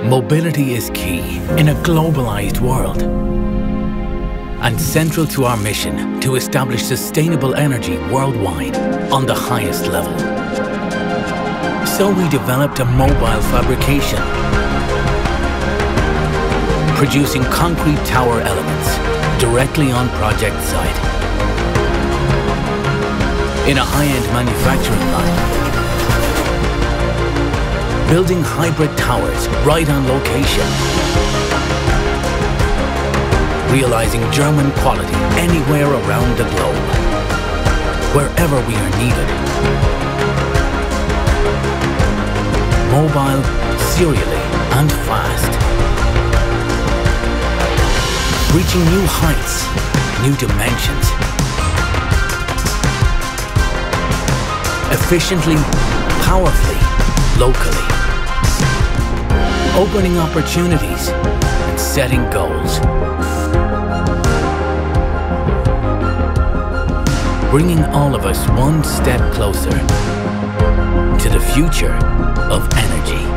Mobility is key in a globalized world and central to our mission to establish sustainable energy worldwide on the highest level. So we developed a mobile fabrication, producing concrete tower elements directly on project site. In a high-end manufacturing line, building hybrid towers right on location, realizing German quality anywhere around the globe, wherever we are needed. Mobile, serially and fast. Reaching new heights, new dimensions. Efficiently, powerfully, locally. Opening opportunities and setting goals. Bringing all of us one step closer to the future of energy.